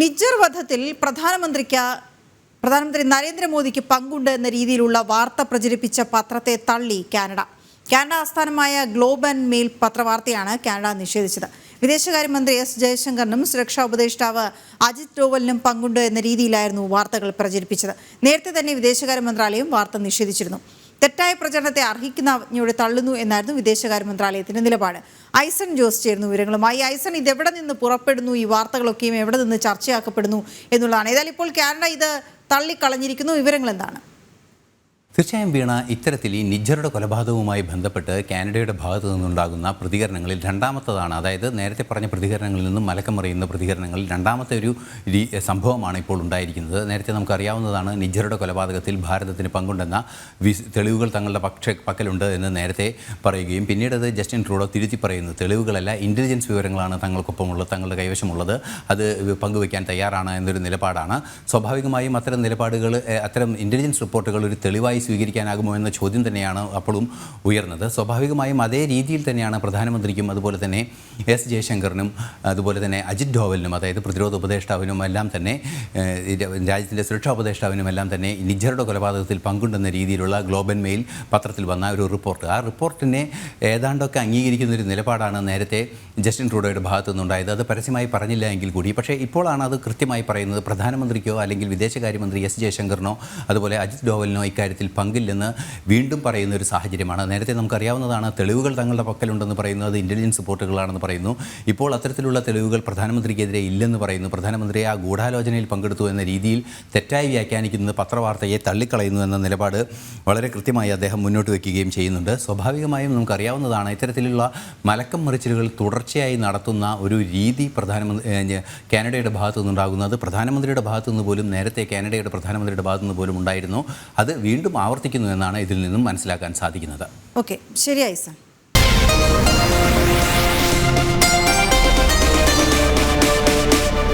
നിജ്ജർ വധത്തിൽ പ്രധാനമന്ത്രി നരേന്ദ്രമോദിക്ക് പങ്കുണ്ട് എന്ന രീതിയിലുള്ള വാർത്ത പ്രചരിപ്പിച്ച പത്രത്തെ തള്ളി കാനഡ ആസ്ഥാനമായ ഗ്ലോബ് ആൻഡ് മെയിൽ പത്രവാർത്തയാണ് കാനഡ നിഷേധിച്ചത്. വിദേശകാര്യമന്ത്രി എസ് ജയശങ്കറിനും സുരക്ഷാ ഉപദേഷ്ടാവ് അജിത് ഡോവലിനും പങ്കുണ്ട് എന്ന രീതിയിലായിരുന്നു വാർത്തകൾ പ്രചരിപ്പിച്ചത്. നേരത്തെ തന്നെ വിദേശകാര്യ മന്ത്രാലയം വാർത്ത നിഷേധിച്ചിരുന്നു. തെറ്റായ പ്രചരണത്തെ അർഹിക്കുന്നവജ്ഞയോടെ തള്ളുന്നു എന്നായിരുന്നു വിദേശകാര്യ മന്ത്രാലയത്തിന്റെ നിലപാട്. ഐസൺ ജോസ് ചേർന്നു വിവരങ്ങളുമായി. ഐസൺ, ഇതെവിടെ നിന്ന് പുറപ്പെടുന്നു, ഈ വാർത്തകളൊക്കെയും എവിടെ നിന്ന് ചർച്ചയാക്കപ്പെടുന്നു എന്നുള്ളതാണ്. ഏതായാലും ഇപ്പോൾ കാനഡ ഇത് തള്ളിക്കളഞ്ഞിരിക്കുന്നു. വിവരങ്ങൾ എന്താണ്? തീർച്ചയായും വീണ, ഇത്തരത്തിൽ ഈ നിജ്ജറുടെ കൊലപാതകവുമായി ബന്ധപ്പെട്ട് കാനഡയുടെ ഭാഗത്തു നിന്നുണ്ടാകുന്ന പ്രതികരണങ്ങളിൽ രണ്ടാമത്തതാണ്. അതായത് നേരത്തെ പറഞ്ഞ പ്രതികരണങ്ങളിൽ നിന്നും മലക്കം മറിയുന്ന പ്രതികരണങ്ങളിൽ രണ്ടാമത്തെ ഒരു സംഭവമാണ് ഇപ്പോൾ ഉണ്ടായിരിക്കുന്നത്. നേരത്തെ നമുക്കറിയാവുന്നതാണ്, നിജ്ജറുടെ കൊലപാതകത്തിൽ ഭാരതത്തിന് പങ്കുണ്ടെന്ന തെളിവുകൾ തങ്ങളുടെ പക്കലുണ്ട് എന്ന് നേരത്തെ പറയുകയും പിന്നീട് അത് ജസ്റ്റിൻ ട്രൂഡോ തിരുത്തി പറയുന്നു. തെളിവുകളല്ല, ഇൻ്റലിജൻസ് വിവരങ്ങളാണ് തങ്ങൾക്കൊപ്പമുള്ളത്, തങ്ങളുടെ കൈവശമുള്ളത്, അത് പങ്കുവയ്ക്കാൻ തയ്യാറാണ് എന്നൊരു നിലപാടാണ്. സ്വാഭാവികമായും അത്തരം നിലപാടുകൾ, അത്തരം ഇൻ്റലിജൻസ് റിപ്പോർട്ടുകൾ ഒരു തെളിവായി സ്വീകരിക്കാനാകുമോ എന്ന ചോദ്യം തന്നെയാണ് അപ്പോഴും ഉയർന്നത്. സ്വാഭാവികമായും അതേ രീതിയിൽ തന്നെയാണ് പ്രധാനമന്ത്രിക്കും അതുപോലെ തന്നെ എസ് ജയശങ്കറിനും അതുപോലെ തന്നെ അജിത് ഡോവലിനും, അതായത് പ്രതിരോധ ഉപദേഷ്ടാവിനും എല്ലാം തന്നെ, രാജ്യത്തിൻ്റെ സുരക്ഷാ ഉപദേഷ്ടാവിനും എല്ലാം തന്നെ നിജ്ജറുടെ കൊലപാതകത്തിൽ പങ്കുണ്ടെന്ന രീതിയിലുള്ള ഗ്ലോബൽ മെയിൽ പത്രത്തിൽ വന്ന ഒരു റിപ്പോർട്ട്, ആ റിപ്പോർട്ടിനെ ഏതാണ്ടൊക്കെ അംഗീകരിക്കുന്ന ഒരു നിലപാടാണ് നേരത്തെ ജസ്റ്റിൻ ട്രൂഡോയുടെ ഭാഗത്തു നിന്നുണ്ടായത്. അത് പരസ്യമായി പറഞ്ഞില്ല എങ്കിൽ കൂടി, പക്ഷേ ഇപ്പോഴാണ് അത് കൃത്യമായി പറയുന്നത്. പ്രധാനമന്ത്രിക്കോ അല്ലെങ്കിൽ വിദേശകാര്യമന്ത്രി എസ് ജയശങ്കറിനോ അതുപോലെ അജിത് ഡോവലിനോ ഇക്കാര്യത്തിൽ പങ്കില്ലെന്ന് വീണ്ടും പറയുന്ന ഒരു സാഹചര്യമാണ്. നേരത്തെ നമുക്കറിയാവുന്നതാണ്, തെളിവുകൾ തങ്ങളുടെ പക്കലുണ്ടെന്ന് പറയുന്നത് ഇൻ്റലിജൻസ് റിപ്പോർട്ടുകളാണെന്ന് പറയുന്നു. ഇപ്പോൾ അത്തരത്തിലുള്ള തെളിവുകൾ പ്രധാനമന്ത്രിക്കെതിരെ ഇല്ലെന്ന് പറയുന്നു. പ്രധാനമന്ത്രി ആ ഗൂഢാലോചനയിൽ പങ്കെടുത്തു എന്ന രീതിയിൽ തെറ്റായി വ്യാഖ്യാനിക്കുന്നത് പത്രവാർത്തയെ തള്ളിക്കളയുന്നു എന്ന നിലപാട് വളരെ കൃത്യമായി അദ്ദേഹം മുന്നോട്ട് വയ്ക്കുകയും ചെയ്യുന്നുണ്ട്. സ്വാഭാവികമായും നമുക്കറിയാവുന്നതാണ്, ഇത്തരത്തിലുള്ള മലക്കം മറിച്ചിലുകൾ തുടർച്ചയായി നടത്തുന്ന ഒരു രീതി കാനഡയുടെ ഭാഗത്തു നിന്നുണ്ടാകുന്നത് പ്രധാനമന്ത്രിയുടെ ഭാഗത്തു നിന്ന് പോലും നേരത്തെ കാനഡയുടെ പ്രധാനമന്ത്രിയുടെ ഭാഗത്തു നിന്ന് പോലും ഉണ്ടായിരുന്നു. അത് വീണ്ടും ആവർത്തിക്കുന്നു എന്നാണ് ഇതിൽ നിന്നും മനസ്സിലാക്കാൻ സാധിക്കുന്നത്. ഓക്കെ, ശരി ഐസൺ.